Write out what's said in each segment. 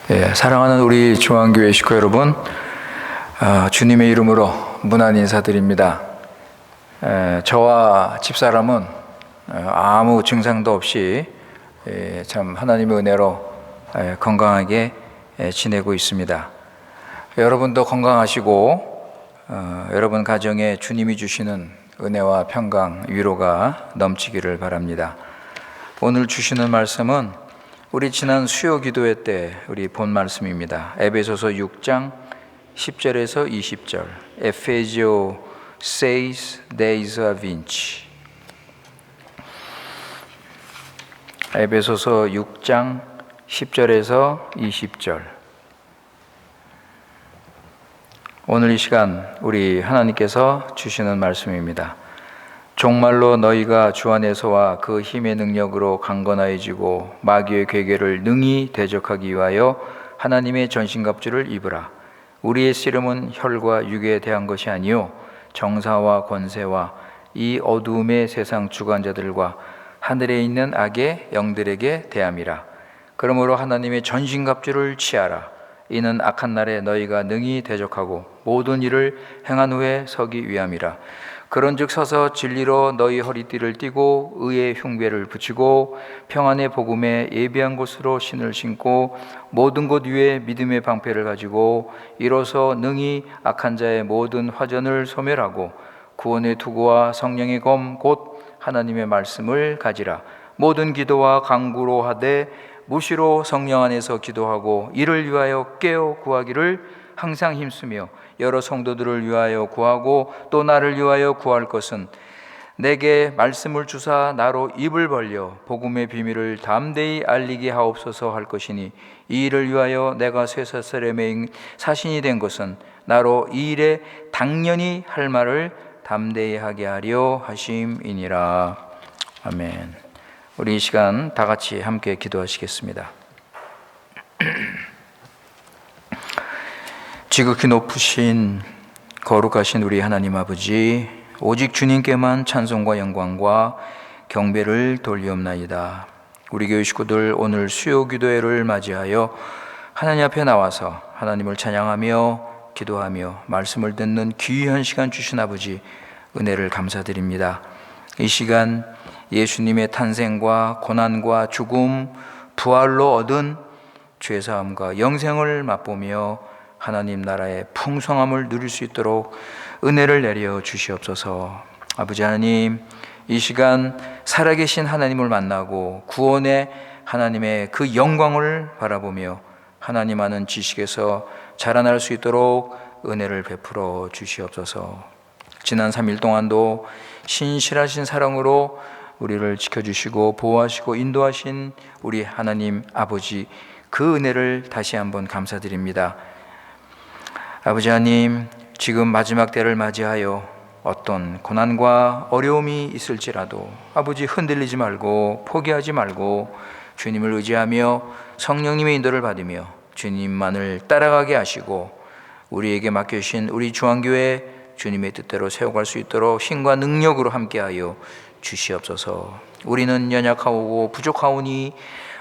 사랑하는 우리 중앙교회 식구 여러분, 주님의 이름으로 문안 인사드립니다. 저와 집사람은 아무 증상도 없이 참 하나님의 은혜로 건강하게 지내고 있습니다. 여러분도 건강하시고 여러분 가정에 주님이 주시는 은혜와 평강, 위로가 넘치기를 바랍니다. 오늘 주시는 말씀은 우리 지난 수요 기도회 때 우리 본 말씀입니다. 에베소서 6장 10절에서 20절. Ephesio 6 days of inch. 에베소서 6장 10절에서 20절. 오늘 이 시간 우리 하나님께서 주시는 말씀입니다. 종말로 너희가 주 안에서와 그 힘의 능력으로 강건하여지고 마귀의 괴계를 능히 대적하기 위하여 하나님의 전신갑주를 입으라. 우리의 씨름은 혈과 육에 대한 것이 아니요 정사와 권세와 이 어두움의 세상 주관자들과 하늘에 있는 악의 영들에게 대함이라. 그러므로 하나님의 전신갑주를 취하라. 이는 악한 날에 너희가 능히 대적하고 모든 일을 행한 후에 서기 위함이라. 그런즉 서서 진리로 너희 허리띠를 띠고 의의 흉배를 붙이고 평안의 복음에 예비한 곳으로 신을 신고 모든 것 위에 믿음의 방패를 가지고 이로써 능히 악한 자의 모든 화전을 소멸하고 구원의 투구와 성령의 검 곧 하나님의 말씀을 가지라. 모든 기도와 간구로 하되 무시로 성령 안에서 기도하고 이를 위하여 깨어 구하기를 항상 힘쓰며 여러 성도들을 위하여 구하고 또 나를 위하여 구할 것은 내게 말씀을 주사 나로 입을 벌려 복음의 비밀을 담대히 알리게 하옵소서 할 것이니 이 일을 위하여 내가 쇠사슬에 사신이 된 것은 나로 이 일에 당연히 할 말을 담대히 하게 하려 하심이니라. 아멘. 우리 이 시간 다 같이 함께 기도하시겠습니다. 지극히 높으신 거룩하신 우리 하나님 아버지, 오직 주님께만 찬송과 영광과 경배를 돌리옵나이다. 우리 교회 식구들 오늘 수요 기도회를 맞이하여 하나님 앞에 나와서 하나님을 찬양하며 기도하며 말씀을 듣는 귀한 시간 주신 아버지 은혜를 감사드립니다. 이 시간 예수님의 탄생과 고난과 죽음, 부활로 얻은 죄사함과 영생을 맛보며 하나님 나라의 풍성함을 누릴 수 있도록 은혜를 내려 주시옵소서. 아버지 하나님, 이 시간 살아계신 하나님을 만나고 구원의 하나님의 그 영광을 바라보며 하나님 아는 지식에서 자라날 수 있도록 은혜를 베풀어 주시옵소서. 지난 3일 동안도 신실하신 사랑으로 우리를 지켜주시고 보호하시고 인도하신 우리 하나님 아버지, 그 은혜를 다시 한번 감사드립니다. 아버지 하나님, 지금 마지막 때를 맞이하여 어떤 고난과 어려움이 있을지라도 아버지 흔들리지 말고 포기하지 말고 주님을 의지하며 성령님의 인도를 받으며 주님만을 따라가게 하시고 우리에게 맡겨주신 우리 중앙교회 주님의 뜻대로 세워갈 수 있도록 힘과 능력으로 함께하여 주시옵소서. 우리는 연약하고 부족하오니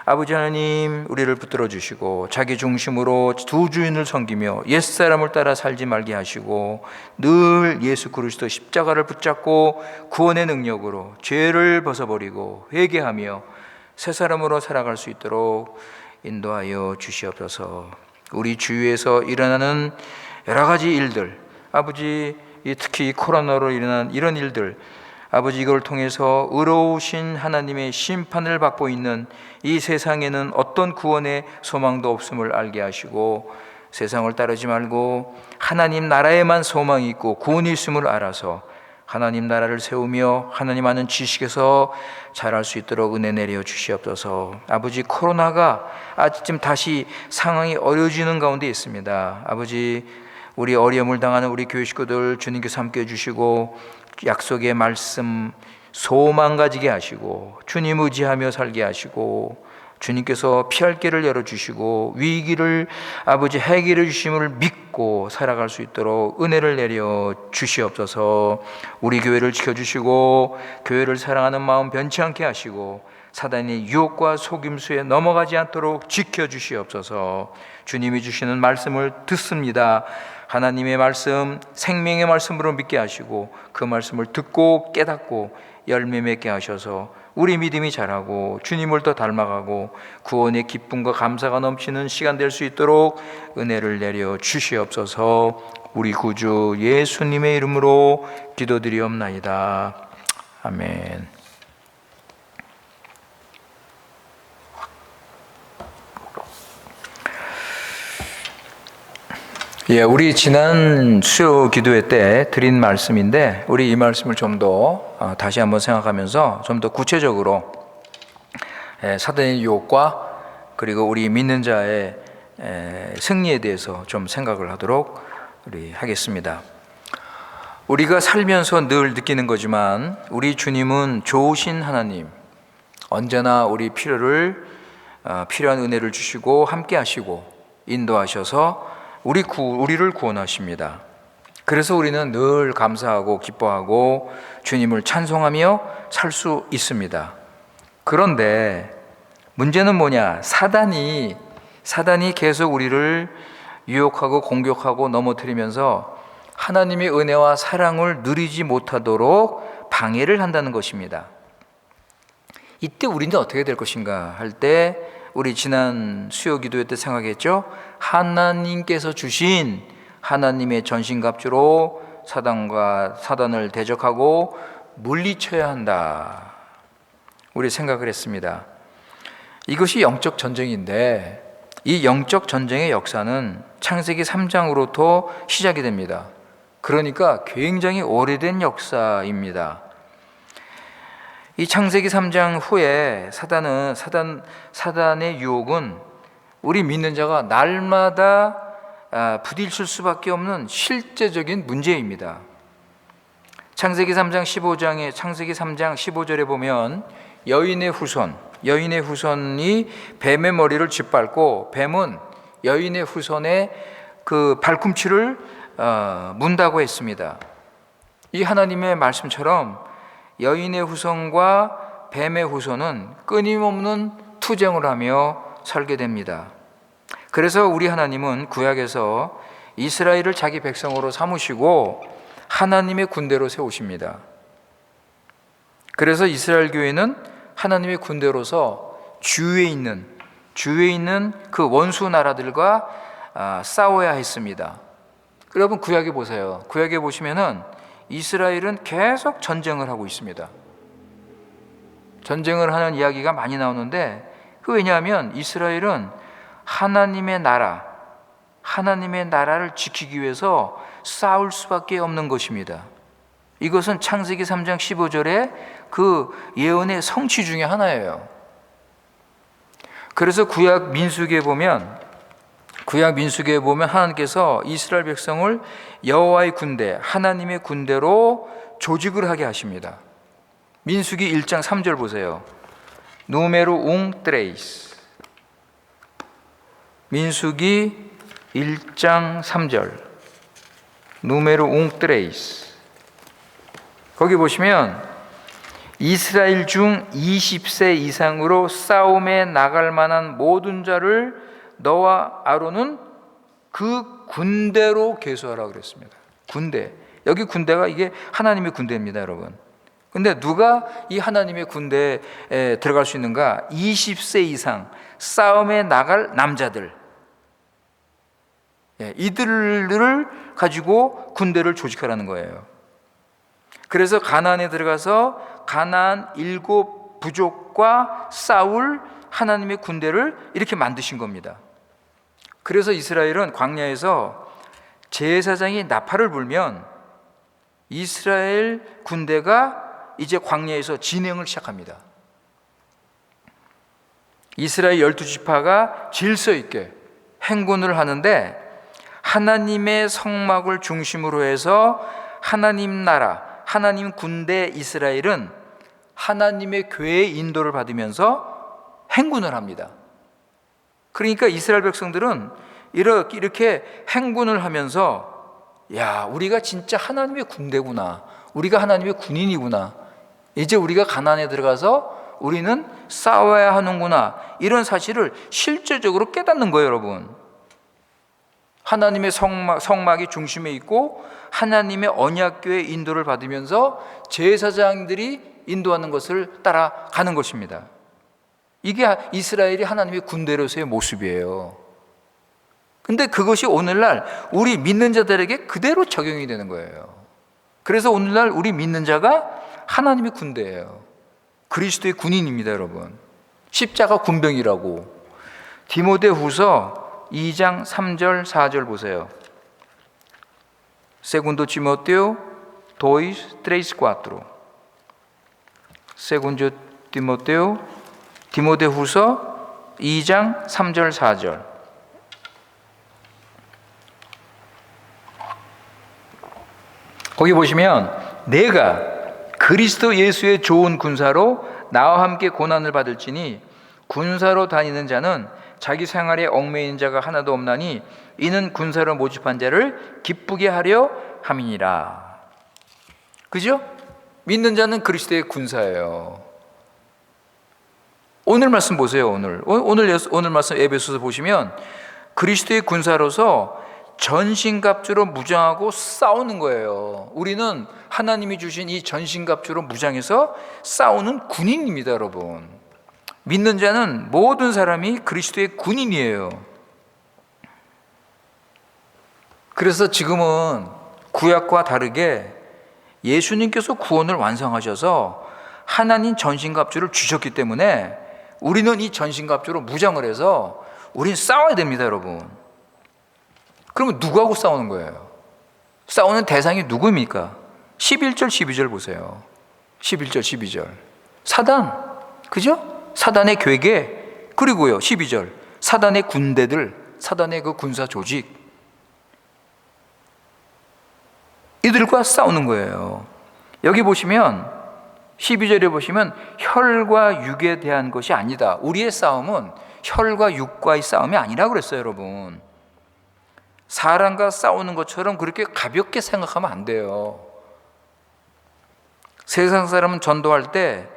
아버지 하나님, 우리를 붙들어 주시고 자기 중심으로 두 주인을 섬기며 옛사람을 따라 살지 말게 하시고 늘 예수 그리스도 십자가를 붙잡고 구원의 능력으로 죄를 벗어버리고 회개하며 새 사람으로 살아갈 수 있도록 인도하여 주시옵소서. 우리 주위에서 일어나는 여러 가지 일들, 아버지, 특히 코로나로 일어난 이런 일들, 아버지, 이걸 통해서 의로우신 하나님의 심판을 받고 있는 이 세상에는 어떤 구원의 소망도 없음을 알게 하시고 세상을 따르지 말고 하나님 나라에만 소망이 있고 구원이 있음을 알아서 하나님 나라를 세우며 하나님 아는 지식에서 자랄 수 있도록 은혜 내려 주시옵소서. 아버지, 코로나가 아직쯤 다시 상황이 어려워지는 가운데 있습니다. 아버지, 우리 어려움을 당하는 우리 교회 식구들 주님께서 함께 해주시고 약속의 말씀 소망 가지게 하시고 주님 의지하며 살게 하시고 주님께서 피할 길을 열어주시고 위기를 아버지 해결해 주심을 믿고 살아갈 수 있도록 은혜를 내려 주시옵소서. 우리 교회를 지켜주시고 교회를 사랑하는 마음 변치 않게 하시고 사단의 유혹과 속임수에 넘어가지 않도록 지켜주시옵소서. 주님이 주시는 말씀을 듣습니다. 하나님의 말씀, 생명의 말씀으로 믿게 하시고 그 말씀을 듣고 깨닫고 열매 맺게 하셔서 우리 믿음이 자라고 주님을 더 닮아가고 구원의 기쁨과 감사가 넘치는 시간 될 수 있도록 은혜를 내려 주시옵소서. 우리 구주 예수님의 이름으로 기도드리옵나이다. 아멘. 우리 지난 수요 기도회 때 드린 말씀인데 우리 이 말씀을 좀 더 다시 한번 생각하면서 좀 더 구체적으로 사단의 유혹과 그리고 우리 믿는 자의 승리에 대해서 좀 생각을 하도록 우리 하겠습니다. 우리가 살면서 늘 느끼는 거지만 우리 주님은 좋으신 하나님, 언제나 우리 필요한 은혜를 주시고 함께 하시고 인도하셔서 우리를 구원하십니다. 그래서 우리는 늘 감사하고 기뻐하고 주님을 찬송하며 살 수 있습니다. 그런데 문제는 뭐냐? 사단이 계속 우리를 유혹하고 공격하고 넘어뜨리면서 하나님의 은혜와 사랑을 누리지 못하도록 방해를 한다는 것입니다. 이때 우리는 어떻게 될 것인가 할 때 우리 지난 수요 기도회 때 생각했죠? 하나님께서 주신 하나님의 전신갑주로 사단을 대적하고 물리쳐야 한다. 우리 생각을 했습니다. 이것이 영적 전쟁인데 이 영적 전쟁의 역사는 창세기 3장으로부터 시작이 됩니다. 그러니까 굉장히 오래된 역사입니다. 이 창세기 3장 후에 사단의 유혹은 우리 믿는 자가 날마다 부딪힐 수밖에 없는 실제적인 문제입니다. 창세기 3장 15절에 보면 여인의 후손이 뱀의 머리를 짓밟고 뱀은 여인의 후손의 그 발꿈치를 문다고 했습니다. 이 하나님의 말씀처럼 여인의 후손과 뱀의 후손은 끊임없는 투쟁을 하며 살게 됩니다. 그래서 우리 하나님은 구약에서 이스라엘을 자기 백성으로 삼으시고 하나님의 군대로 세우십니다. 그래서 이스라엘 교회는 하나님의 군대로서 주위에 있는 그 원수 나라들과 싸워야 했습니다. 여러분 구약에 보세요. 구약에 보시면은 이스라엘은 계속 전쟁을 하고 있습니다. 전쟁을 하는 이야기가 많이 나오는데 왜냐하면 이스라엘은 하나님의 나라를 지키기 위해서 싸울 수밖에 없는 것입니다. 이것은 창세기 3장 15절의 그 예언의 성취 중에 하나예요. 그래서 구약 민수기에 보면 하나님께서 이스라엘 백성을 여호와의 군대, 하나님의 군대로 조직을 하게 하십니다. 민수기 1장 3절 보세요. 누메로 웅 트레이스. 민수기 1장 3절. 누메로 웅 트레이스. 거기 보시면 이스라엘 중 20세 이상으로 싸움에 나갈 만한 모든 자를 너와 아론은 그 군대로 계수하라고 그랬습니다. 군대. 여기 군대가 이게 하나님의 군대입니다, 여러분. 근데 누가 이 하나님의 군대에 들어갈 수 있는가? 20세 이상 싸움에 나갈 남자들. 이들을 가지고 군대를 조직하라는 거예요. 그래서 가나안에 들어가서 가나안 7 부족과 싸울 하나님의 군대를 이렇게 만드신 겁니다. 그래서 이스라엘은 광야에서 제사장이 나팔을 불면 이스라엘 군대가 이제 광야에서 진행을 시작합니다. 이스라엘 12지파가 질서 있게 행군을 하는데 하나님의 성막을 중심으로 해서 하나님 나라, 하나님 군대 이스라엘은 하나님의 교회의 인도를 받으면서 행군을 합니다. 그러니까 이스라엘 백성들은 이렇게 행군을 하면서 우리가 진짜 하나님의 군대구나, 우리가 하나님의 군인이구나, 이제 우리가 가나안에 들어가서 우리는 싸워야 하는구나, 이런 사실을 실제적으로 깨닫는 거예요, 여러분. 하나님의 성막이 중심에 있고 하나님의 언약궤의 인도를 받으면서 제사장들이 인도하는 것을 따라가는 것입니다. 이게 이스라엘이 하나님의 군대로서의 모습이에요. 근데 그것이 오늘날 우리 믿는 자들에게 그대로 적용이 되는 거예요. 그래서 오늘날 우리 믿는 자가 하나님의 군대예요. 그리스도의 군인입니다, 여러분. 십자가 군병이라고. 디모데후서 2장 3절 4절 보세요. Segundo Timoteo 2, 3, 4. Segundo Timoteo, 디모데후서 2장 3절 4절. 거기 보시면 내가 그리스도 예수의 좋은 군사로 나와 함께 고난을 받을지니 군사로 다니는 자는 자기 생활에 얽매인 자가 하나도 없나니 이는 군사로 모집한 자를 기쁘게 하려 함이니라. 그죠? 믿는 자는 그리스도의 군사예요. 오늘 말씀 보세요. 오늘 말씀 에베소서 보시면 그리스도의 군사로서 전신갑주로 무장하고 싸우는 거예요. 우리는 하나님이 주신 이 전신갑주로 무장해서 싸우는 군인입니다, 여러분. 믿는 자는 모든 사람이 그리스도의 군인이에요. 그래서 지금은 구약과 다르게 예수님께서 구원을 완성하셔서 하나님 전신갑주를 주셨기 때문에 우리는 이 전신갑주로 무장을 해서 우리는 싸워야 됩니다, 여러분. 그러면 누구하고 싸우는 거예요? 싸우는 대상이 누구입니까? 11절 12절 보세요. 11절 12절 사단, 그죠? 사단의 괴계. 그리고요 12절 사단의 군대들, 사단의 그 군사 조직, 이들과 싸우는 거예요. 여기 보시면 12절에 보시면 혈과 육에 대한 것이 아니다. 우리의 싸움은 혈과 육과의 싸움이 아니라 그랬어요, 여러분. 사람과 싸우는 것처럼 그렇게 가볍게 생각하면 안 돼요. 세상 사람은 전도할 때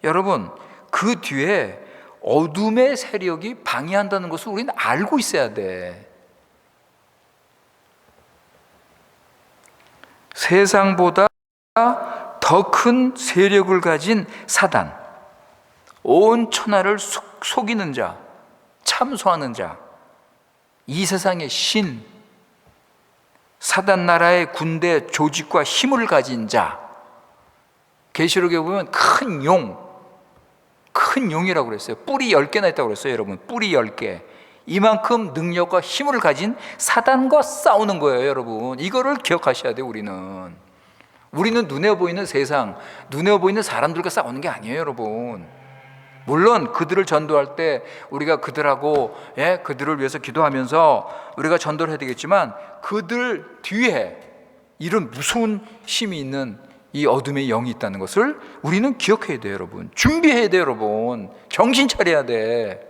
여러분 그 뒤에 어둠의 세력이 방해한다는 것을 우리는 알고 있어야 돼. 세상보다 더 큰 세력을 가진 사단, 온 천하를 속이는 자, 참소하는 자, 이 세상의 신, 사단 나라의 군대 조직과 힘을 가진 자. 계시록에 보면 큰 용이라고 그랬어요. 뿔이 10개나 있다고 그랬어요, 여러분. 뿔이 10개. 이만큼 능력과 힘을 가진 사단과 싸우는 거예요, 여러분. 이거를 기억하셔야 돼요, 우리는. 우리는 눈에 보이는 세상, 눈에 보이는 사람들과 싸우는 게 아니에요, 여러분. 물론 그들을 전도할 때 우리가 그들하고 그들을 위해서 기도하면서 우리가 전도를 해야 되겠지만 그들 뒤에 이런 무서운 힘이 있는 이 어둠의 영이 있다는 것을 우리는 기억해야 돼요, 여러분. 준비해야 돼요, 여러분. 정신 차려야 돼.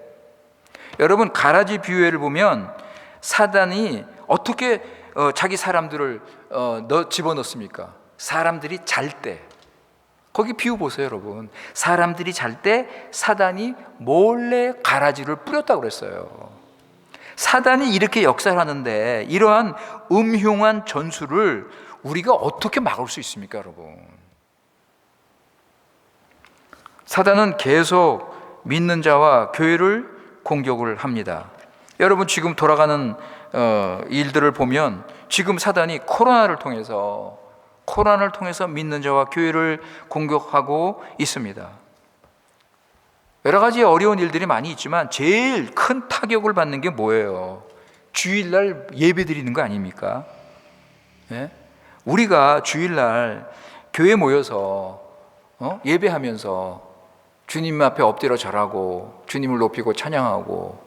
여러분, 가라지 비유회를 보면 사단이 어떻게 자기 사람들을 집어넣습니까? 사람들이 잘 때, 거기 비유 보세요, 여러분. 사람들이 잘 때 사단이 몰래 가라지를 뿌렸다고 그랬어요. 사단이 이렇게 역사를 하는데 이러한 음흉한 전술을 우리가 어떻게 막을 수 있습니까, 여러분? 사단은 계속 믿는 자와 교회를 공격을 합니다. 여러분, 지금 돌아가는 일들을 보면 지금 사단이 코로나를 통해서 믿는 자와 교회를 공격하고 있습니다. 여러 가지 어려운 일들이 많이 있지만 제일 큰 타격을 받는 게 뭐예요? 주일날 예배 드리는 거 아닙니까? 예? 우리가 주일날 교회 모여서 예배하면서 주님 앞에 엎드려 절하고 주님을 높이고 찬양하고,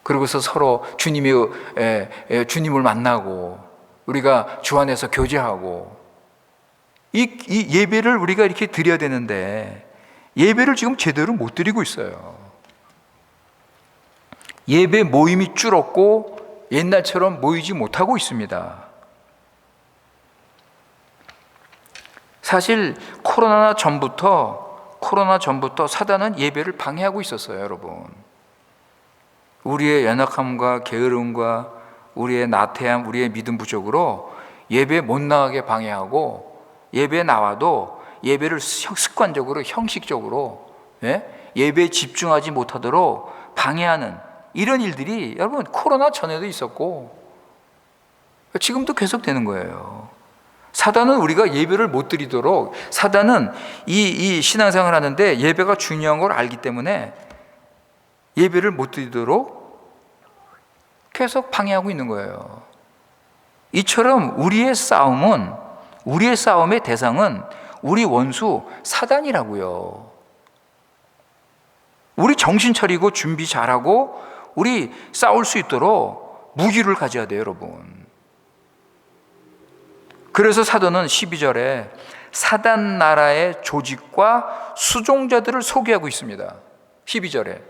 그러고서 서로 주님을 만나고 우리가 주 안에서 교제하고, 이 예배를 우리가 이렇게 드려야 되는데 예배를 지금 제대로 못 드리고 있어요. 예배 모임이 줄었고 옛날처럼 모이지 못하고 있습니다. 사실 코로나 전부터 코로나 전부터 사단은 예배를 방해하고 있었어요, 여러분. 우리의 연약함과 게으름과 우리의 나태함, 우리의 믿음 부족으로 예배 못 나가게 방해하고, 예배에 나와도 예배를 습관적으로, 형식적으로 예배에 집중하지 못하도록 방해하는 이런 일들이 여러분 코로나 전에도 있었고 지금도 계속되는 거예요. 사단은 우리가 예배를 못 드리도록, 사단은 이 신앙생활을 하는데 예배가 중요한 걸 알기 때문에 예배를 못 드리도록 계속 방해하고 있는 거예요. 이처럼 우리의 싸움의 대상은 우리 원수 사단이라고요. 우리 정신 차리고 준비 잘하고 우리 싸울 수 있도록 무기를 가져야 돼요, 여러분. 그래서 사도는 12절에 사단 나라의 조직과 수종자들을 소개하고 있습니다. 12절에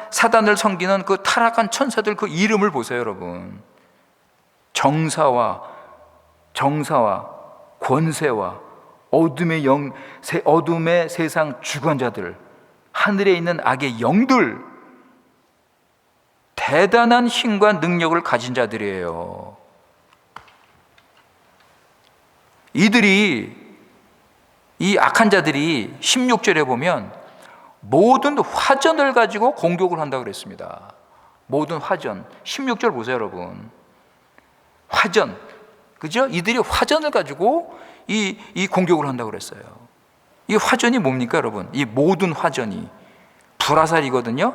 사단을 섬기는 그 타락한 천사들 그 이름을 보세요, 여러분. 정사와 권세와 어둠의 세상 주관자들, 하늘에 있는 악의 영들, 대단한 힘과 능력을 가진 자들이에요. 이 악한 자들이 16절에 보면 모든 화전을 가지고 공격을 한다고 그랬습니다. 모든 화전. 16절 보세요, 여러분. 화전. 그죠? 이들이 화전을 가지고 이 공격을 한다고 그랬어요. 이 화전이 뭡니까, 여러분? 이 모든 화전이 불화살이거든요.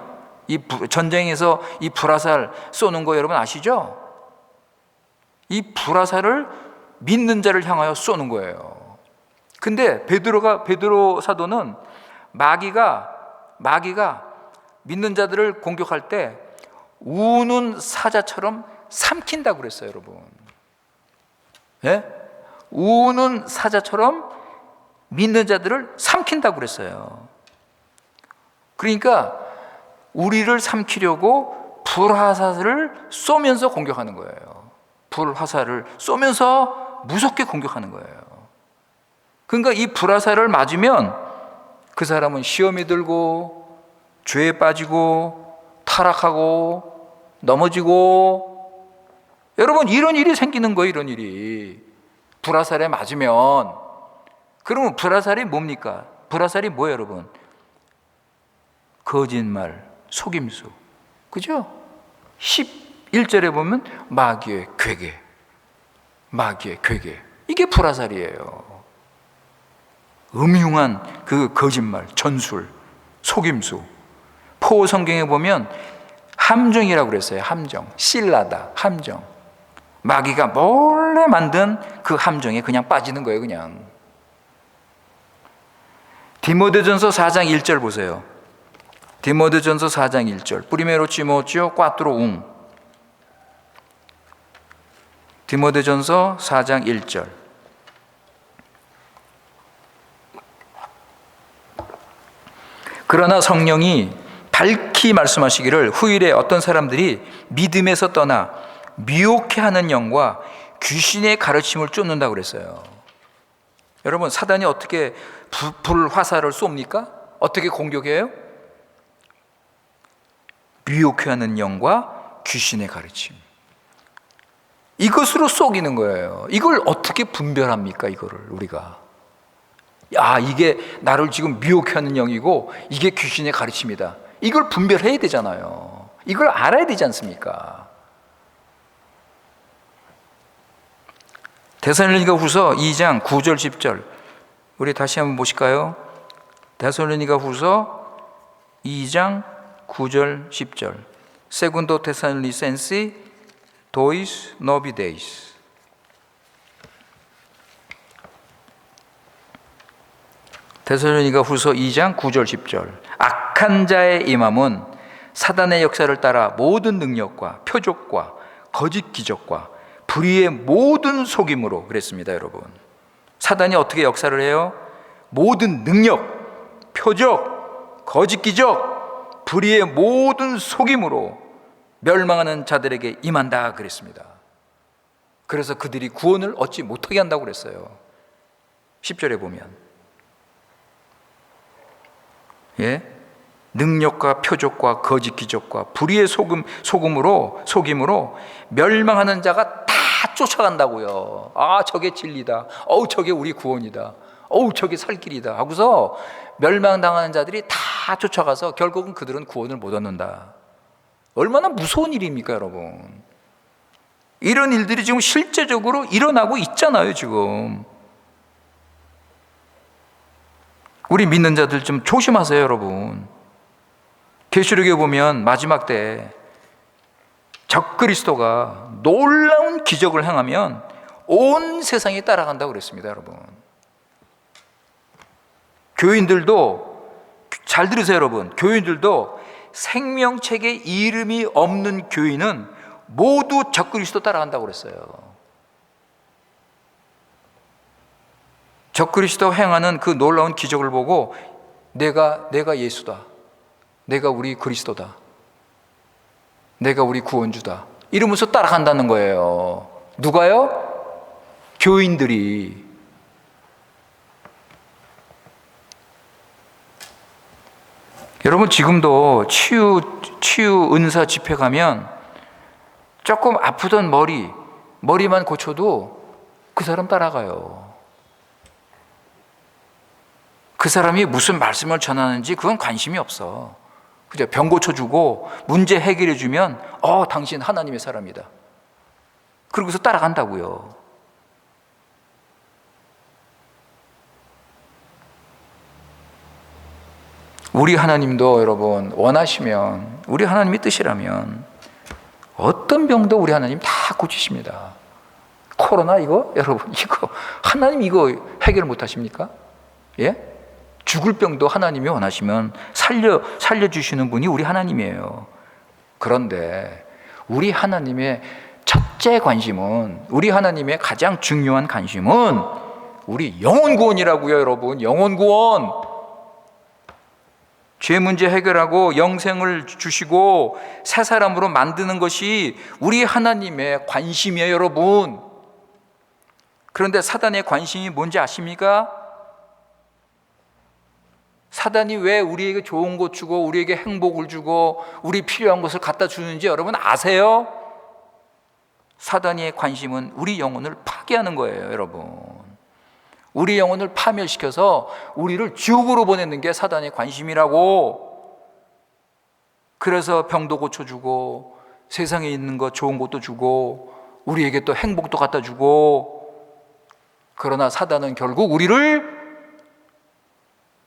전쟁에서 이 불화살 쏘는 거 여러분 아시죠? 이 불화살을 믿는 자를 향하여 쏘는 거예요. 근데 베드로 사도는 마귀가 믿는 자들을 공격할 때 우는 사자처럼 삼킨다고 그랬어요, 여러분. 예? 우는 사자처럼 믿는 자들을 삼킨다고 그랬어요. 그러니까 우리를 삼키려고 불화살을 쏘면서 공격하는 거예요. 불화살을 쏘면서 무섭게 공격하는 거예요. 그러니까 이 불화살을 맞으면 그 사람은 시험에 들고 죄에 빠지고 타락하고 넘어지고, 여러분 이런 일이 생기는 거예요. 이런 일이 불화살에 맞으면. 그러면 불화살이 뭡니까? 불화살이 뭐예요, 여러분? 거짓말, 속임수. 그죠? 11절에 보면 마귀의 괴계. 이게 불화살이에요. 음흉한 그 거짓말, 전술, 속임수. 포 성경에 보면 함정이라고 그랬어요. 함정, 신라다, 함정. 마귀가 몰래 만든 그 함정에 그냥 빠지는 거예요, 그냥. 디모데전서 4장 1절 보세요. 디모데전서 4장 1절. 프리메로 티모티오 4:1. 디모데전서 4장 1절. 그러나 성령이 밝히 말씀하시기를 후일에 어떤 사람들이 믿음에서 떠나 미혹해하는 영과 귀신의 가르침을 쫓는다고 그랬어요. 여러분, 사단이 어떻게 불화살을 쏩니까? 어떻게 공격해요? 미혹해하는 영과 귀신의 가르침. 이것으로 속이는 거예요. 이걸 어떻게 분별합니까? 이거를 우리가. 이게 나를 지금 미혹하는 영이고 이게 귀신의 가르침이다. 이걸 분별해야 되잖아요. 이걸 알아야 되지 않습니까? 데살로니가후서 2장 9절 10절. 우리 다시 한번 보실까요? 데살로니가후서 2장 9절 10절. 세군도 테살로니센시 도이스 노비데이스. 데살로니가후서 2장 9절 10절. 악한 자의 임함은 사단의 역사를 따라 모든 능력과 표적과 거짓 기적과 불의의 모든 속임으로 그랬습니다, 여러분. 사단이 어떻게 역사를 해요? 모든 능력, 표적, 거짓 기적, 불의의 모든 속임으로 멸망하는 자들에게 임한다 그랬습니다. 그래서 그들이 구원을 얻지 못하게 한다고 그랬어요. 10절에 보면. 예? 능력과 표적과 거짓 기적과 불의의 속임으로 멸망하는 자가 다 쫓아간다고요. 아, 저게 진리다. 어우, 저게 우리 구원이다. 어우, 저게 살 길이다 하고서 멸망당하는 자들이 다 쫓아가서 결국은 그들은 구원을 못 얻는다. 얼마나 무서운 일입니까, 여러분? 이런 일들이 지금 실제적으로 일어나고 있잖아요, 지금. 우리 믿는 자들 좀 조심하세요, 여러분. 계시록에 보면 마지막 때 적그리스도가 놀라운 기적을 행하면 온 세상이 따라간다고 그랬습니다, 여러분. 교인들도 잘 들으세요, 여러분. 교인들도 생명책에 이름이 없는 교인은 모두 적그리스도 따라간다고 그랬어요. 적그리스도 행하는 그 놀라운 기적을 보고 내가 예수다, 내가 우리 그리스도다, 내가 우리 구원주다 이러면서 따라간다는 거예요. 누가요? 교인들이. 여러분, 지금도 치유 은사 집회 가면 조금 아프던 머리만 고쳐도 그 사람 따라가요. 그 사람이 무슨 말씀을 전하는지 그건 관심이 없어. 그죠? 병 고쳐주고 문제 해결해주면 당신 하나님의 사람이다. 그러고서 따라간다고요. 우리 하나님도 여러분 원하시면, 우리 하나님의 뜻이라면 어떤 병도 우리 하나님 다 고치십니다. 코로나 이거 여러분, 이거 하나님 이거 해결 못 하십니까? 예? 죽을 병도 하나님이 원하시면 살려주시는 분이 우리 하나님이에요. 그런데 우리 하나님의 첫째 관심은, 우리 하나님의 가장 중요한 관심은 우리 영혼 구원이라고요, 여러분. 영혼 구원. 죄 문제 해결하고 영생을 주시고 새 사람으로 만드는 것이 우리 하나님의 관심이에요, 여러분. 그런데 사단의 관심이 뭔지 아십니까? 사단이 왜 우리에게 좋은 것 주고 우리에게 행복을 주고 우리 필요한 것을 갖다 주는지 여러분 아세요? 사단의 관심은 우리 영혼을 파괴하는 거예요, 여러분. 우리 영혼을 파멸시켜서 우리를 지옥으로 보내는 게 사단의 관심이라고. 그래서 병도 고쳐주고 세상에 있는 것 좋은 것도 주고 우리에게 또 행복도 갖다 주고. 그러나 사단은 결국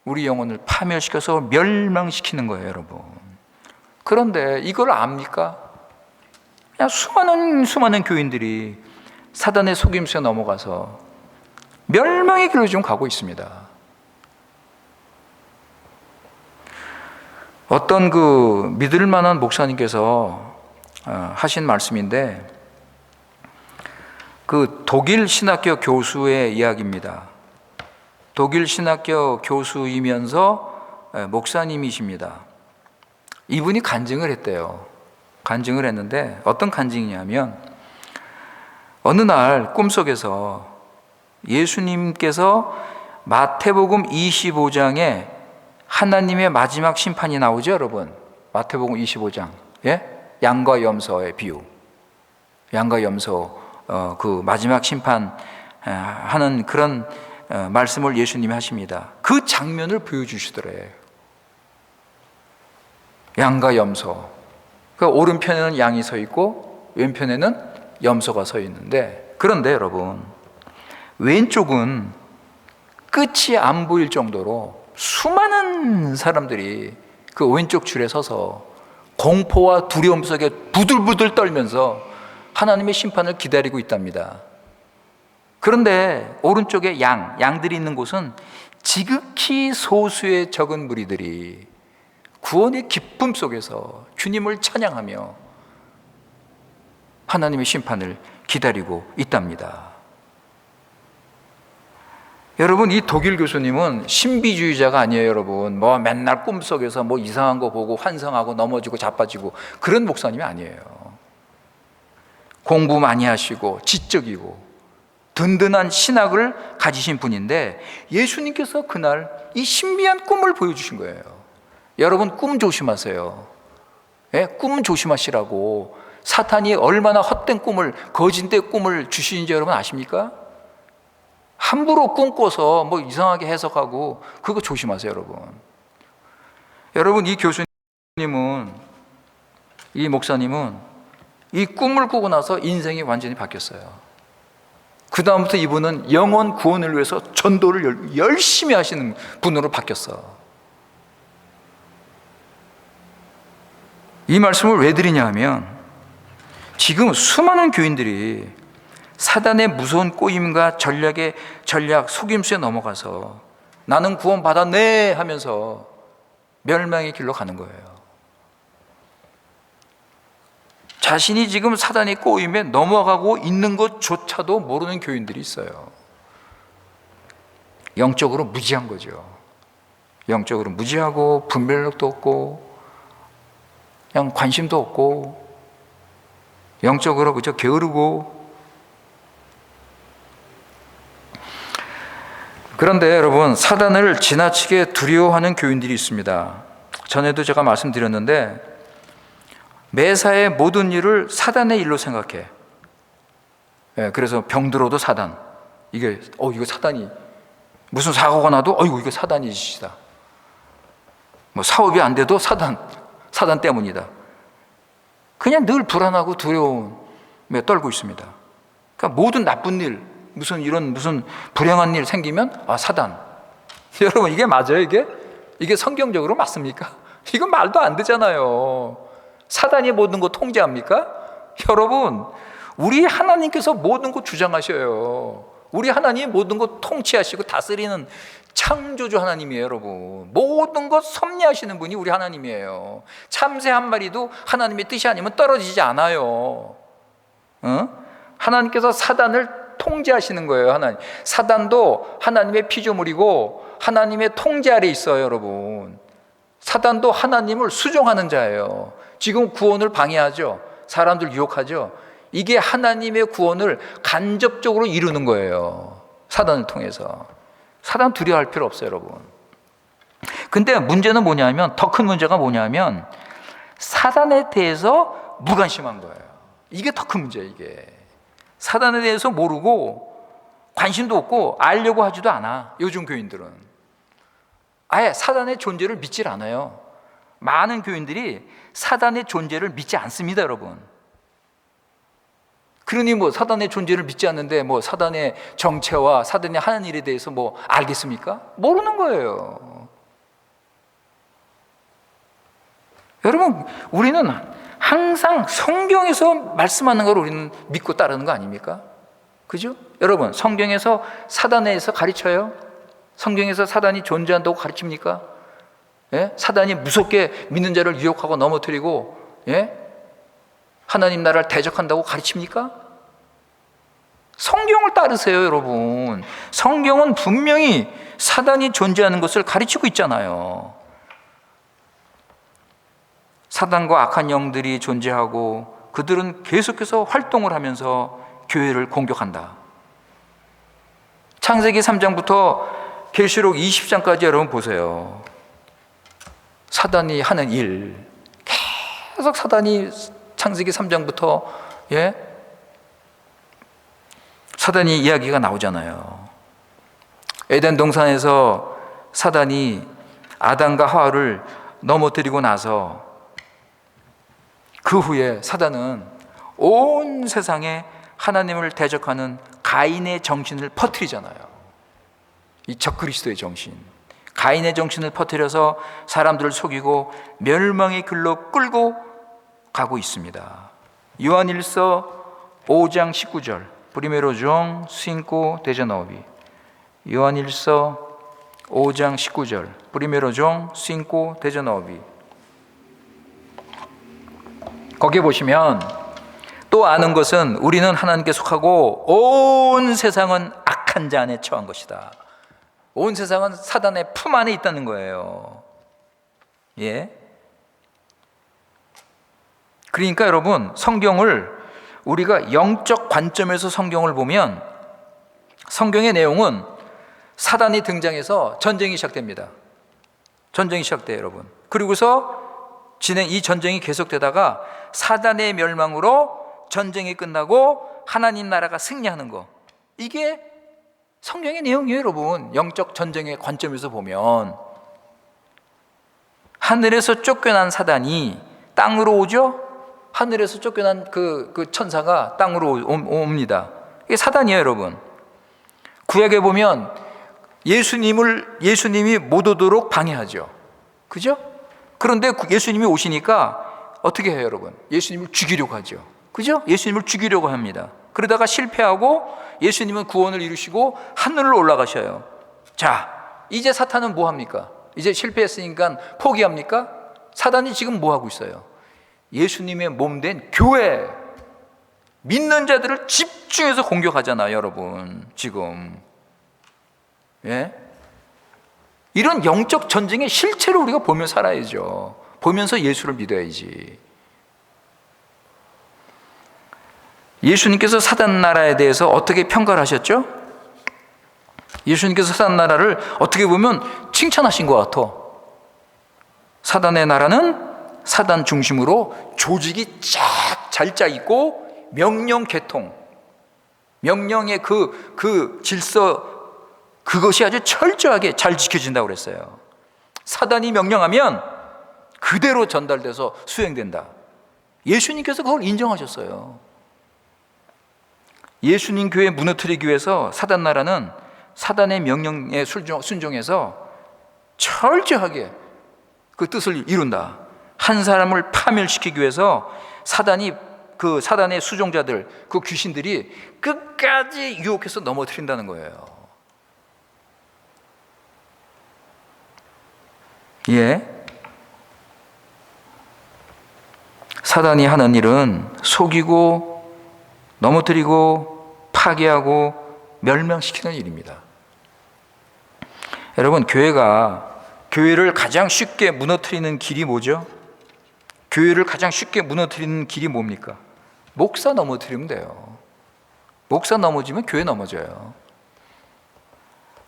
우리 영혼을 파멸시켜서 멸망시키는 거예요, 여러분. 그런데 이걸 압니까? 그냥 수많은 교인들이 사단의 속임수에 넘어가서 멸망의 길로 좀 가고 있습니다. 어떤 그 믿을 만한 목사님께서 하신 말씀인데, 그 독일 신학교 교수의 이야기입니다. 독일 신학교 교수이면서 목사님이십니다. 이분이 간증을 했대요. 간증을 했는데 어떤 간증이냐면, 어느 날 꿈속에서 예수님께서 마태복음 25장에 하나님의 마지막 심판이 나오죠, 여러분. 마태복음 25장, 예? 양과 염소의 비유. 양과 염소, 그 마지막 심판 하는 그런 말씀을 예수님이 하십니다. 그 장면을 보여주시더래요. 양과 염소. 그 오른편에는 양이 서 있고 왼편에는 염소가 서 있는데, 그런데 여러분, 왼쪽은 끝이 안 보일 정도로 수많은 사람들이 그 왼쪽 줄에 서서 공포와 두려움 속에 부들부들 떨면서 하나님의 심판을 기다리고 있답니다. 그런데 오른쪽에 양들이 있는 곳은 지극히 소수의 적은 무리들이 구원의 기쁨 속에서 주님을 찬양하며 하나님의 심판을 기다리고 있답니다. 여러분, 이 독일 교수님은 신비주의자가 아니에요, 여러분. 맨날 꿈속에서 이상한 거 보고 환상하고 넘어지고 자빠지고 그런 목사님이 아니에요. 공부 많이 하시고 지적이고 든든한 신학을 가지신 분인데, 예수님께서 그날 이 신비한 꿈을 보여주신 거예요. 여러분 꿈 조심하세요. 예? 꿈 조심하시라고. 사탄이 얼마나 헛된 꿈을, 거짓된 꿈을 주시는지 여러분 아십니까? 함부로 꿈꿔서 뭐 이상하게 해석하고, 그거 조심하세요, 여러분. 여러분, 이 교수님은, 이 목사님은 이 꿈을 꾸고 나서 인생이 완전히 바뀌었어요. 그 다음부터 이분은 영혼 구원을 위해서 전도를 열심히 하시는 분으로 바뀌었어. 이 말씀을 왜 드리냐 하면, 지금 수많은 교인들이 사단의 무서운 꼬임과 전략, 속임수에 넘어가서 나는 구원받았네 하면서 멸망의 길로 가는 거예요. 자신이 지금 사단의 꼬임에 넘어가고 있는 것조차도 모르는 교인들이 있어요. 영적으로 무지한 거죠. 영적으로 무지하고 분별력도 없고 그냥 관심도 없고 영적으로 그저 게으르고. 그런데 여러분, 사단을 지나치게 두려워하는 교인들이 있습니다. 전에도 제가 말씀드렸는데, 매사의 모든 일을 사단의 일로 생각해. 그래서 병들어도 사단. 이거 사단이, 무슨 사고가 나도 이거 사단이 짓이다. 뭐 사업이 안 돼도 사단 때문이다. 그냥 늘 불안하고 두려움에 떨고 있습니다. 그러니까 모든 나쁜 일, 무슨 불행한 일 생기면 사단. 여러분, 이게 맞아요? 이게 성경적으로 맞습니까? 이건 말도 안 되잖아요. 사단이 모든 거 통제합니까? 여러분, 우리 하나님께서 모든 거 주장하셔요. 우리 하나님 모든 거 통치하시고 다스리는 창조주 하나님이에요, 여러분. 모든 것 섭리하시는 분이 우리 하나님이에요. 참새 한 마리도 하나님의 뜻이 아니면 떨어지지 않아요. 하나님께서 사단을 통제하시는 거예요, 하나님. 사단도 하나님의 피조물이고 하나님의 통제 아래 있어요, 여러분. 사단도 하나님을 수종하는 자예요. 지금 구원을 방해하죠. 사람들 유혹하죠. 이게 하나님의 구원을 간접적으로 이루는 거예요. 사단을 통해서. 사단 두려워할 필요 없어요, 여러분. 근데 문제는 뭐냐면, 더 큰 문제가 뭐냐면 사단에 대해서 무관심한 거예요. 이게 더 큰 문제예요. 이게 사단에 대해서 모르고 관심도 없고 알려고 하지도 않아. 요즘 교인들은 아예 사단의 존재를 믿질 않아요. 많은 교인들이 사단의 존재를 믿지 않습니다, 여러분. 그러니 사단의 존재를 믿지 않는데 사단의 정체와 사단이 하는 일에 대해서 알겠습니까? 모르는 거예요. 여러분, 우리는 항상 성경에서 말씀하는 걸 우리는 믿고 따르는 거 아닙니까? 그죠? 여러분, 성경에서 사단에 대해서 가르쳐요? 성경에서 사단이 존재한다고 가르칩니까? 사단이 무섭게 믿는 자를 유혹하고 넘어뜨리고 하나님 나라를 대적한다고 가르칩니까? 성경을 따르세요, 여러분. 성경은 분명히 사단이 존재하는 것을 가르치고 있잖아요. 사단과 악한 영들이 존재하고 그들은 계속해서 활동을 하면서 교회를 공격한다. 창세기 3장부터 계시록 20장까지 여러분 보세요. 사단이 하는 일, 계속 사단이 창세기 3장부터 사단이 이야기가 나오잖아요. 에덴 동산에서 사단이 아담과 하와를 넘어뜨리고 나서 그 후에 사단은 온 세상에 하나님을 대적하는 가인의 정신을 퍼뜨리잖아요. 이 적그리스도의 정신, 가인의 정신을 퍼뜨려서 사람들을 속이고 멸망의 길로 끌고 가고 있습니다. 요한일서 5장 19절 Primero Juan 5 19. 요한일서 5장 19절 Primero Juan 5 19. 거기에 보시면 또 아는 것은 우리는 하나님께 속하고 온 세상은 악한 자 안에 처한 것이다. 온 세상은 사단의 품 안에 있다는 거예요. 그러니까 여러분, 성경을 우리가 영적 관점에서 성경을 보면 성경의 내용은 사단이 등장해서 전쟁이 시작됩니다. 전쟁이 시작돼요, 여러분. 그리고서 이 전쟁이 계속되다가 사단의 멸망으로 전쟁이 끝나고 하나님 나라가 승리하는 거, 이게 성경의 내용이에요. 여러분, 영적 전쟁의 관점에서 보면 하늘에서 쫓겨난 사단이 땅으로 오죠. 하늘에서 쫓겨난 그 천사가 땅으로 옵니다. 이게 사단이에요, 여러분. 구약에 보면 예수님이 못 오도록 방해하죠. 그죠? 그런데 예수님이 오시니까 어떻게 해요, 여러분? 예수님을 죽이려고 하죠. 그죠? 예수님을 죽이려고 합니다. 그러다가 실패하고 예수님은 구원을 이루시고 하늘로 올라가셔요. 자, 이제 사탄은 뭐 합니까? 이제 실패했으니까 포기합니까? 사단이 지금 뭐 하고 있어요? 예수님의 몸된 교회, 믿는 자들을 집중해서 공격하잖아요, 여러분. 지금 이런 영적 전쟁의 실체를 우리가 보며 살아야죠. 보면서 예수를 믿어야지. 예수님께서 사단 나라에 대해서 어떻게 평가를 하셨죠? 예수님께서 사단 나라를 어떻게 보면 칭찬하신 것 같아. 사단의 나라는 사단 중심으로 조직이 쫙 잘 짜 있고 명령 계통, 명령의 그 질서, 그것이 아주 철저하게 잘 지켜진다고 그랬어요. 사단이 명령하면 그대로 전달돼서 수행된다. 예수님께서 그걸 인정하셨어요. 예수님 교회 무너뜨리기 위해서 사단 나라는 사단의 명령에 순종해서 철저하게 그 뜻을 이룬다. 한 사람을 파멸시키기 위해서 사단의 수종자들, 그 귀신들이 끝까지 유혹해서 넘어뜨린다는 거예요. 사단이 하는 일은 속이고 넘어뜨리고 파괴하고 멸망시키는 일입니다. 여러분, 교회를 가장 쉽게 무너뜨리는 길이 뭐죠? 교회를 가장 쉽게 무너뜨리는 길이 뭡니까? 목사 넘어뜨리면 돼요. 목사 넘어지면 교회 넘어져요.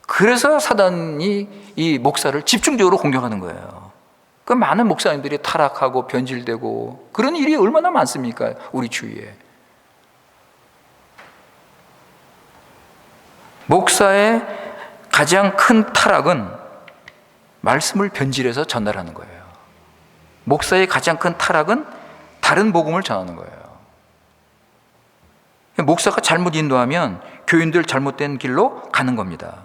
그래서 사단이 이 목사를 집중적으로 공격하는 거예요. 그 많은 목사님들이 타락하고 변질되고 그런 일이 얼마나 많습니까? 우리 주위에. 목사의 가장 큰 타락은 말씀을 변질해서 전달하는 거예요. 목사의 가장 큰 타락은 다른 복음을 전하는 거예요. 목사가 잘못 인도하면 교인들 잘못된 길로 가는 겁니다.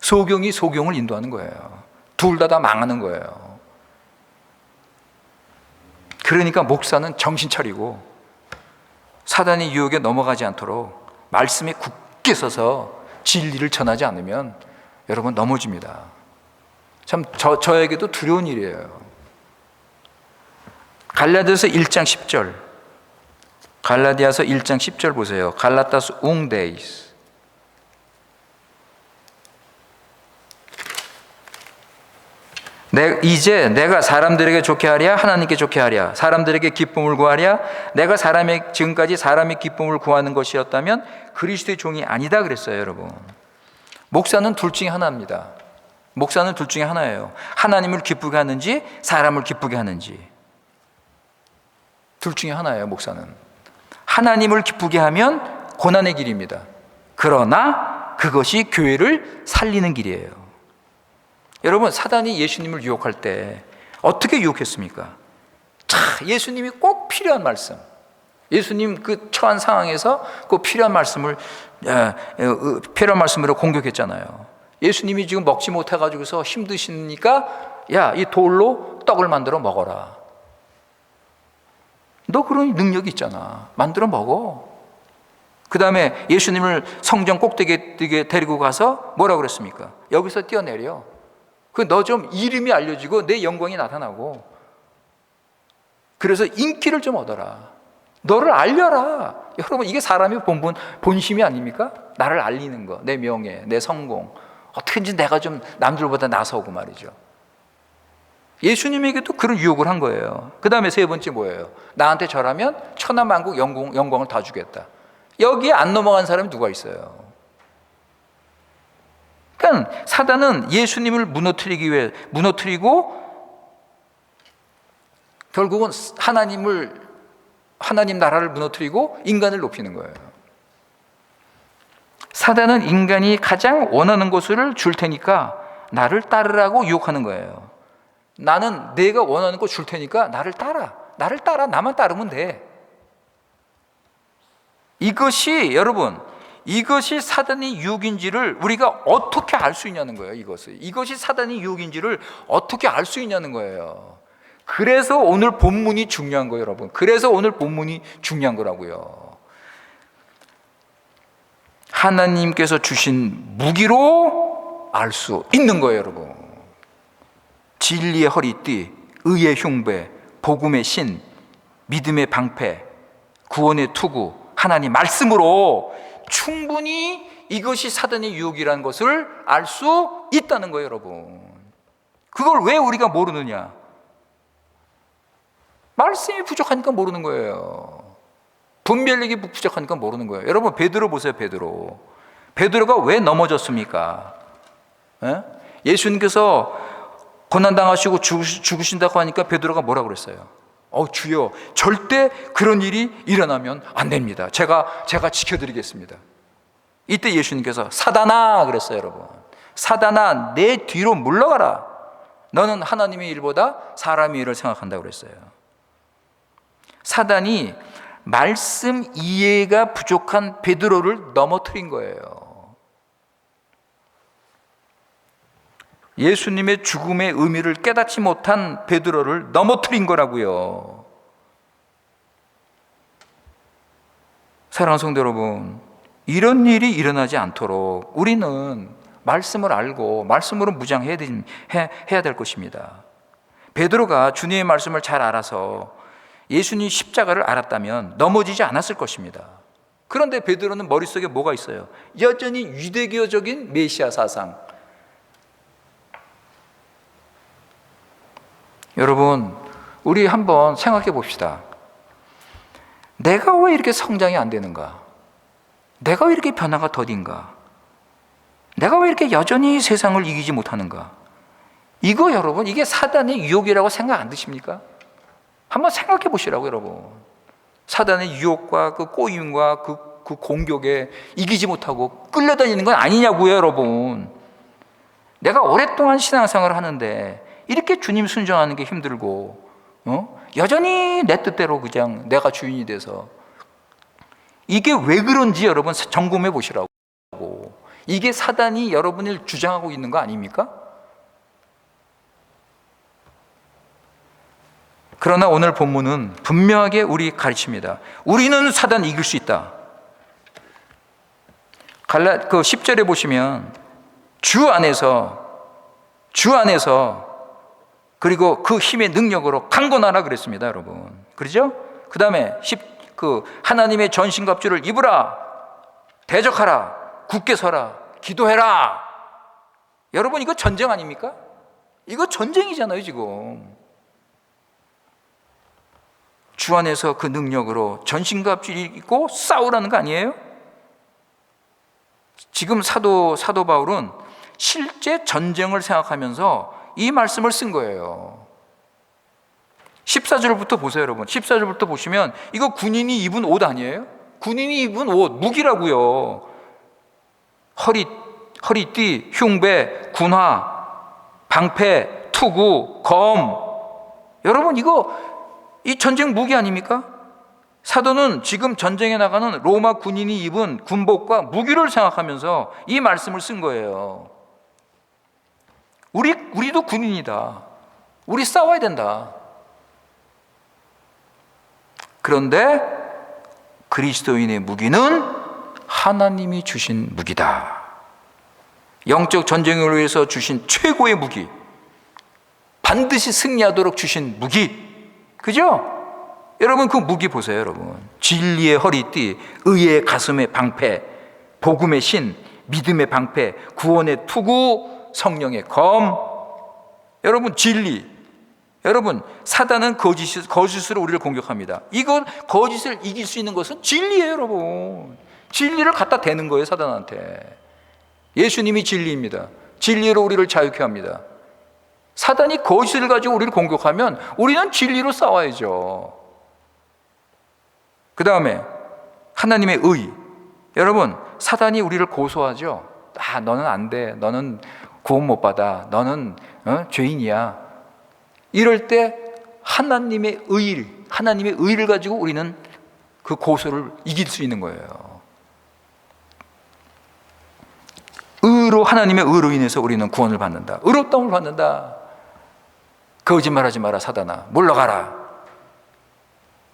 소경이 소경을 인도하는 거예요. 둘 다 망하는 거예요. 그러니까 목사는 정신 차리고 사단의 유혹에 넘어가지 않도록 말씀에 굳게 서서 진리를 전하지 않으면 여러분 넘어집니다. 참 저에게도 두려운 일이에요. 갈라디아서 1장 10절, 갈라디아서 1장 10절 보세요. 갈라타스 웅데이스. 이제 내가 사람들에게 좋게 하랴 하나님께 좋게 하랴, 사람들에게 기쁨을 구하랴, 내가 지금까지 사람의 기쁨을 구하는 것이었다면 그리스도의 종이 아니다 그랬어요. 여러분, 목사는 둘 중에 하나입니다. 목사는 둘 중에 하나예요. 하나님을 기쁘게 하는지 사람을 기쁘게 하는지, 둘 중에 하나예요. 목사는 하나님을 기쁘게 하면 고난의 길입니다. 그러나 그것이 교회를 살리는 길이에요. 여러분, 사단이 예수님을 유혹할 때 어떻게 유혹했습니까? 예수님이 꼭 필요한 말씀, 예수님 그 처한 상황에서 꼭 필요한 말씀으로 공격했잖아요. 예수님이 지금 먹지 못해가지고서 힘드시니까 야, 이 돌로 떡을 만들어 먹어라. 너 그런 능력이 있잖아. 만들어 먹어. 그 다음에 예수님을 성전 꼭대기에 데리고 가서 뭐라고 그랬습니까? 여기서 뛰어내려. 너 좀 이름이 알려지고 내 영광이 나타나고, 그래서 인기를 좀 얻어라. 너를 알려라. 여러분, 이게 사람의 본심이 아닙니까? 나를 알리는 거, 내 명예, 내 성공, 어떻게든지 내가 좀 남들보다 나서고 말이죠. 예수님에게도 그런 유혹을 한 거예요. 그 다음에 세 번째 뭐예요? 나한테 절하면 천하만국 영광을 다 주겠다. 여기에 안 넘어간 사람이 누가 있어요? 그러니까 사단은 예수님을 무너뜨리고 결국은 하나님 나라를 무너뜨리고 인간을 높이는 거예요. 사단은 인간이 가장 원하는 것을 줄 테니까 나를 따르라고 유혹하는 거예요. 나는 내가 원하는 거 줄 테니까 나를 따라. 나만 따르면 돼. 이것이 사단의 유혹인지를 우리가 어떻게 알 수 있냐는 거예요. 이것이 사단의 유혹인지를 어떻게 알 수 있냐는 거예요. 그래서 오늘 본문이 중요한 거예요, 여러분. 그래서 오늘 본문이 중요한 거라고요. 하나님께서 주신 무기로 알 수 있는 거예요, 여러분. 진리의 허리띠, 의의 흉배, 복음의 신, 믿음의 방패, 구원의 투구, 하나님 말씀으로 충분히 이것이 사단의 유혹이라는 것을 알 수 있다는 거예요, 여러분. 그걸 왜 우리가 모르느냐? 말씀이 부족하니까 모르는 거예요. 분별력이 부족하니까 모르는 거예요. 여러분, 베드로 보세요. 베드로가 왜 넘어졌습니까? 예수님께서 고난당하시고 죽으신다고 하니까 베드로가 뭐라고 그랬어요? 주여, 절대 그런 일이 일어나면 안 됩니다. 제가 지켜드리겠습니다. 이때 예수님께서 사단아 그랬어요, 여러분. 사단아, 내 뒤로 물러가라. 너는 하나님의 일보다 사람의 일을 생각한다고 그랬어요. 사단이 말씀 이해가 부족한 베드로를 넘어뜨린 거예요. 예수님의 죽음의 의미를 깨닫지 못한 베드로를 넘어뜨린 거라고요. 사랑하는 성도 여러분, 이런 일이 일어나지 않도록 우리는 말씀을 알고 말씀으로 무장해야 될 것입니다. 베드로가 주님의 말씀을 잘 알아서 예수님 십자가를 알았다면 넘어지지 않았을 것입니다. 그런데 베드로는 머릿속에 뭐가 있어요? 여전히 유대교적인 메시아 사상. 여러분, 우리 한번 생각해 봅시다. 내가 왜 이렇게 성장이 안 되는가? 내가 왜 이렇게 변화가 더딘가? 내가 왜 이렇게 여전히 세상을 이기지 못하는가? 여러분, 이게 사단의 유혹이라고 생각 안 드십니까? 한번 생각해 보시라고, 여러분. 사단의 유혹과 그 꼬임과 그 공격에 이기지 못하고 끌려다니는 건 아니냐고요, 여러분. 내가 오랫동안 신앙생활을 하는데 이렇게 주님 순종하는 게 힘들고, 여전히 내 뜻대로 그냥 내가 주인이 돼서, 이게 왜 그런지 여러분 점검해 보시라고. 이게 사단이 여러분을 주장하고 있는 거 아닙니까? 그러나 오늘 본문은 분명하게 우리 가르칩니다. 우리는 사단 이길 수 있다. 10절에 보시면 주 안에서 그리고 그 힘의 능력으로 강건하라 그랬습니다, 여러분. 그렇죠? 그 다음에 하나님의 전신갑주를 입으라, 대적하라, 굳게 서라, 기도해라. 여러분, 이거 전쟁 아닙니까? 이거 전쟁이잖아요, 지금. 주 안에서 그 능력으로 전신갑주를 입고 싸우라는 거 아니에요? 지금 사도 바울은 실제 전쟁을 생각하면서 이 말씀을 쓴 거예요. 14절부터 보세요, 여러분. 14절부터 보시면 이거 군인이 입은 옷 아니에요? 군인이 입은 옷, 무기라고요. 허리띠, 흉배, 군화, 방패, 투구, 검. 여러분, 이 전쟁 무기 아닙니까? 사도는 지금 전쟁에 나가는 로마 군인이 입은 군복과 무기를 생각하면서 이 말씀을 쓴 거예요. 우리도 군인이다. 우리 싸워야 된다. 그런데 그리스도인의 무기는 하나님이 주신 무기다. 영적 전쟁을 위해서 주신 최고의 무기, 반드시 승리하도록 주신 무기. 그죠? 여러분, 그 무기 보세요, 여러분. 진리의 허리띠, 의의 가슴의 방패, 복음의 신, 믿음의 방패, 구원의 투구, 성령의 검. 여러분, 진리. 여러분, 사단은 거짓으로 우리를 공격합니다. 이건 거짓을 이길 수 있는 것은 진리예요, 여러분. 진리를 갖다 대는 거예요, 사단한테. 예수님이 진리입니다. 진리로 우리를 자유케 합니다. 사단이 거짓을 가지고 우리를 공격하면 우리는 진리로 싸워야죠. 그 다음에 하나님의 의. 여러분, 사단이 우리를 고소하죠. 너는 안 돼. 너는 구원 못 받아. 너는 죄인이야. 이럴 때 하나님의 의를 가지고 우리는 그 고소를 이길 수 있는 거예요. 하나님의 의로 인해서 우리는 구원을 받는다. 의롭다움을 받는다. 거짓말하지 마라, 사단아. 물러가라.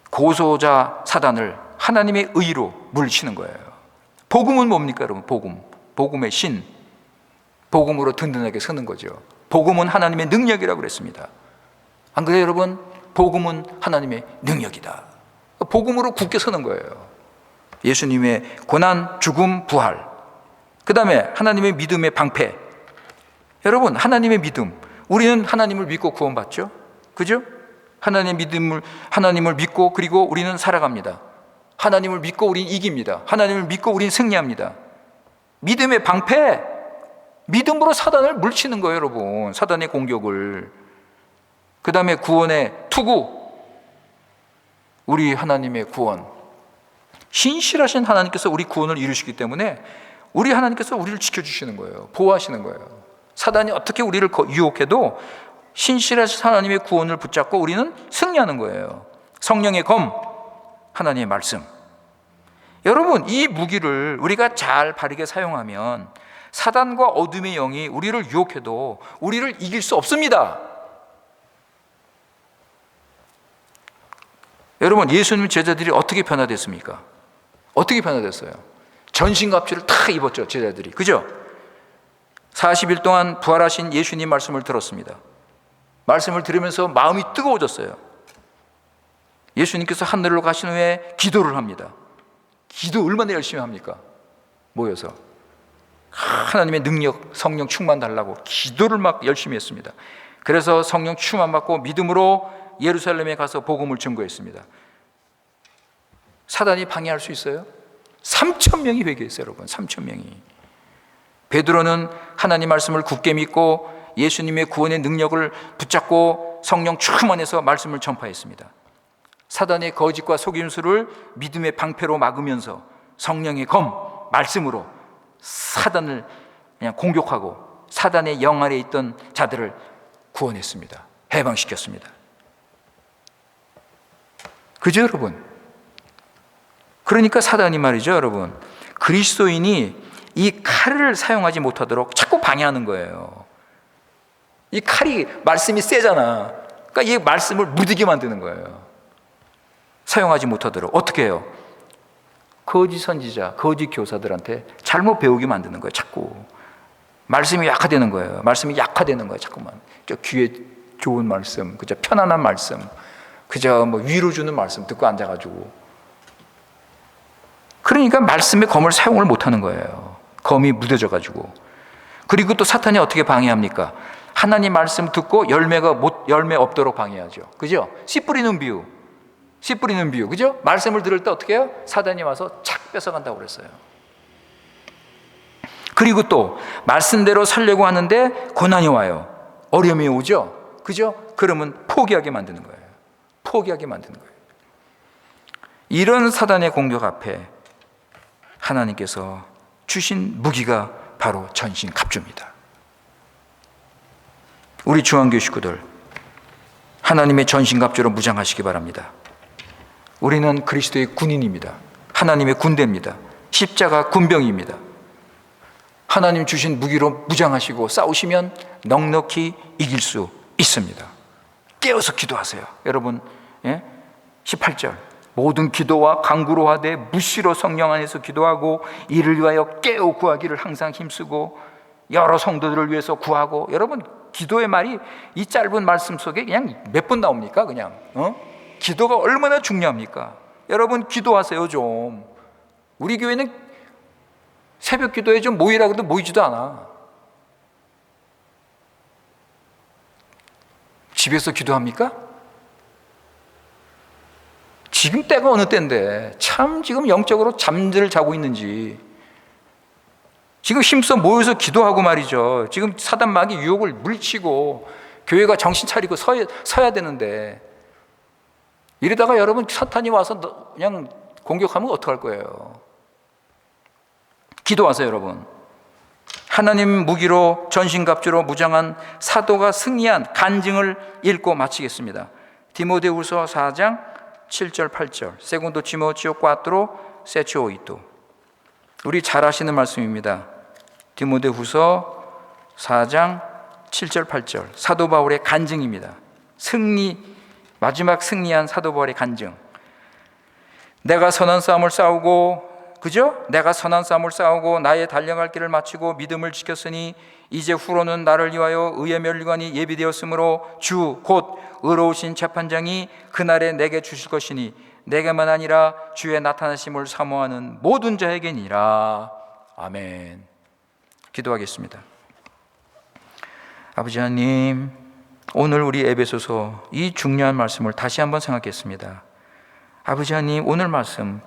고소자 사단을 하나님의 의로 물리치는 거예요. 복음은 뭡니까, 여러분? 복음의 신. 복음으로 든든하게 서는 거죠. 복음은 하나님의 능력이라고 그랬습니다. 안 그래요, 여러분? 복음은 하나님의 능력이다. 복음으로 굳게 서는 거예요. 예수님의 고난, 죽음, 부활. 그 다음에 하나님의 믿음의 방패. 여러분, 하나님의 믿음. 우리는 하나님을 믿고 구원받죠? 그죠? 하나님을 믿고 그리고 우리는 살아갑니다. 하나님을 믿고 우리는 이깁니다. 하나님을 믿고 우리는 승리합니다. 믿음의 방패. 믿음으로 사단을 물치는 거예요, 여러분. 사단의 공격을. 그 다음에 구원의 투구. 우리 하나님의 구원. 신실하신 하나님께서 우리 구원을 이루시기 때문에 우리 하나님께서 우리를 지켜주시는 거예요. 보호하시는 거예요. 사단이 어떻게 우리를 유혹해도 신실하신 하나님의 구원을 붙잡고 우리는 승리하는 거예요. 성령의 검, 하나님의 말씀. 여러분, 이 무기를 우리가 잘 바르게 사용하면 사단과 어둠의 영이 우리를 유혹해도 우리를 이길 수 없습니다. 여러분, 예수님 제자들이 어떻게 변화됐습니까? 어떻게 변화됐어요? 전신갑주를 다 입었죠, 제자들이. 그죠? 40일 동안 부활하신 예수님 말씀을 들었습니다. 말씀을 들으면서 마음이 뜨거워졌어요. 예수님께서 하늘로 가신 후에 기도를 합니다. 기도 얼마나 열심히 합니까? 모여서 하나님의 능력, 성령 충만 달라고 기도를 막 열심히 했습니다. 그래서 성령 충만 받고 믿음으로 예루살렘에 가서 복음을 증거했습니다. 사단이 방해할 수 있어요? 3,000명이 회개했어요, 여러분. 3,000명이. 베드로는 하나님 말씀을 굳게 믿고 예수님의 구원의 능력을 붙잡고 성령 충만해서 말씀을 전파했습니다. 사단의 거짓과 속임수를 믿음의 방패로 막으면서 성령의 검, 말씀으로 사단을 그냥 공격하고 사단의 영 아래에 있던 자들을 구원했습니다. 해방시켰습니다. 그죠, 여러분? 그러니까 사단이 말이죠, 여러분. 그리스도인이 이 칼을 사용하지 못하도록 자꾸 방해하는 거예요. 이 칼이 말씀이 세잖아. 그러니까 이 말씀을 무디게 만드는 거예요. 사용하지 못하도록. 어떻게 해요? 거짓 선지자, 거짓 교사들한테 잘못 배우게 만드는 거예요. 자꾸. 말씀이 약화되는 거예요. 말씀이 약화되는 거예요. 자꾸만. 귀에 좋은 말씀, 그저 편안한 말씀, 그저 뭐 위로 주는 말씀 듣고 앉아가지고. 그러니까 말씀의 검을 사용을 못하는 거예요. 검이 무뎌져가지고. 그리고 또 사탄이 어떻게 방해합니까? 하나님 말씀 듣고 열매 없도록 방해하죠. 그죠? 씨 뿌리는 비유. 그죠? 말씀을 들을 때 어떻게 해요? 사단이 와서 착 뺏어간다고 그랬어요. 그리고 또 말씀대로 살려고 하는데 고난이 와요. 어려움이 오죠. 그죠? 그러면 포기하게 만드는 거예요. 이런 사단의 공격 앞에 하나님께서 주신 무기가 바로 전신갑주입니다. 우리 중앙교회 식구들, 하나님의 전신갑주로 무장하시기 바랍니다. 우리는 그리스도의 군인입니다. 하나님의 군대입니다. 십자가 군병입니다. 하나님 주신 무기로 무장하시고 싸우시면 넉넉히 이길 수 있습니다. 깨어서 기도하세요. 여러분, 18절. 모든 기도와 간구로 하되 무시로 성령 안에서 기도하고 이를 위하여 깨어 구하기를 항상 힘쓰고 여러 성도들을 위해서 구하고. 여러분, 기도의 말이 이 짧은 말씀 속에 그냥 몇 번 나옵니까? 그냥 기도가 얼마나 중요합니까? 여러분, 기도하세요. 좀. 우리 교회는 새벽 기도에 좀 모이라고 해도 모이지도 않아. 집에서 기도합니까? 지금 때가 어느 때인데 참 지금 영적으로 잠들을 자고 있는지. 지금 힘써 모여서 기도하고 말이죠. 지금 사단 마귀 유혹을 물리치고 교회가 정신 차리고 서야 되는데, 이러다가 여러분 사탄이 와서 그냥 공격하면 어떡할 거예요? 기도하세요, 여러분. 하나님 무기로 전신갑주로 무장한 사도가 승리한 간증을 읽고 마치겠습니다. 디모데후서 4장 7절 8절. 세군도 디모티오 4 세치오 8. 우리 잘 아시는 말씀입니다. 디모데후서 4장 7절 8절. 사도 바울의 간증입니다. 마지막 승리한 사도 바울의 간증. 내가 선한 싸움을 싸우고, 그죠? 내가 선한 싸움을 싸우고 나의 달려갈 길을 마치고 믿음을 지켰으니 이제 후로는 나를 위하여 의의 멸관이 예비되었으므로 주 곧 의로우신 재판장이 그날에 내게 주실 것이니 내게만 아니라 주의 나타나심을 사모하는 모든 자에게니라. 아멘. 기도하겠습니다. 아버지 하나님, 오늘 우리 에베소서 이 중요한 말씀을 다시 한번 생각했습니다. 아버지 하나님, 오늘 말씀,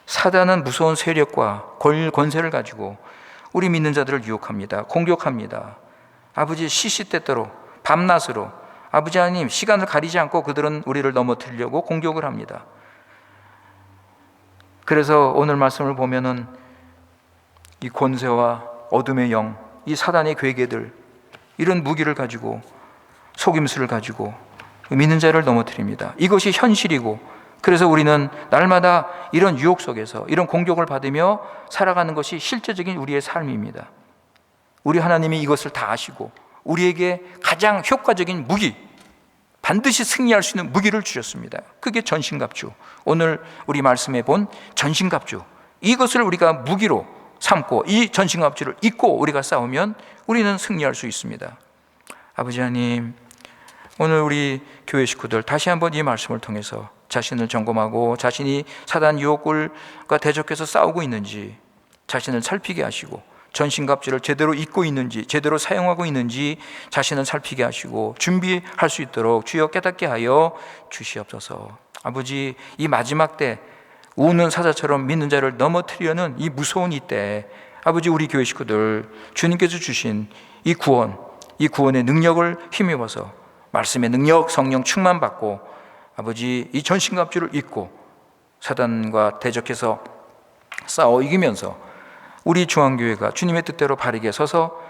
사단은 무서운 세력과 권세를 가지고 우리 믿는 자들을 유혹합니다. 공격합니다. 아버지, 시시때때로 밤낮으로 아버지 하나님 시간을 가리지 않고 그들은 우리를 넘어뜨리려고 공격을 합니다. 그래서 오늘 말씀을 보면은 이 권세와 어둠의 영, 이 사단의 괴계들, 이런 무기를 가지고 속임수를 가지고 믿는 자를 넘어뜨립니다. 이것이 현실이고, 그래서 우리는 날마다 이런 유혹 속에서 이런 공격을 받으며 살아가는 것이 실제적인 우리의 삶입니다. 우리 하나님이 이것을 다 아시고 우리에게 가장 효과적인 무기, 반드시 승리할 수 있는 무기를 주셨습니다. 그게 전신갑주. 오늘 우리 말씀에 본 전신갑주, 이것을 우리가 무기로 삼고 이 전신갑주를 입고 우리가 싸우면 우리는 승리할 수 있습니다. 아버지 하나님, 오늘 우리 교회 식구들 다시 한번 이 말씀을 통해서 자신을 점검하고 자신이 사단 유혹과 대적해서 싸우고 있는지 자신을 살피게 하시고, 전신갑주를 제대로 입고 있는지 제대로 사용하고 있는지 자신을 살피게 하시고 준비할 수 있도록 주여 깨닫게 하여 주시옵소서. 아버지, 이 마지막 때 우는 사자처럼 믿는 자를 넘어뜨리려는 이 무서운 이때, 아버지, 우리 교회 식구들 주님께서 주신 이 구원의 능력을 힘입어서 말씀의 능력, 성령 충만 받고 아버지, 이 전신갑주를 입고 사단과 대적해서 싸워 이기면서 우리 중앙교회가 주님의 뜻대로 바르게 서서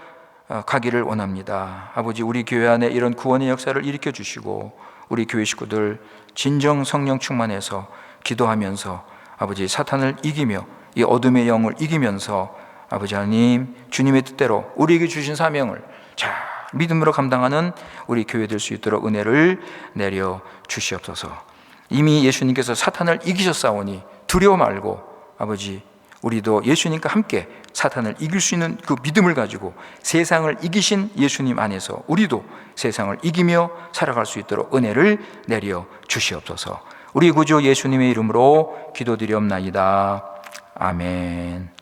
가기를 원합니다. 아버지, 우리 교회 안에 이런 구원의 역사를 일으켜 주시고 우리 교회 식구들 진정 성령 충만해서 기도하면서 아버지, 사탄을 이기며 이 어둠의 영을 이기면서 아버지 하나님 주님의 뜻대로 우리에게 주신 사명을 잘 믿음으로 감당하는 우리 교회 될 수 있도록 은혜를 내려 주시옵소서. 이미 예수님께서 사탄을 이기셨사오니 두려워 말고 아버지, 우리도 예수님과 함께 사탄을 이길 수 있는 그 믿음을 가지고 세상을 이기신 예수님 안에서 우리도 세상을 이기며 살아갈 수 있도록 은혜를 내려 주시옵소서. 우리 구주 예수님의 이름으로 기도드리옵나이다. 아멘.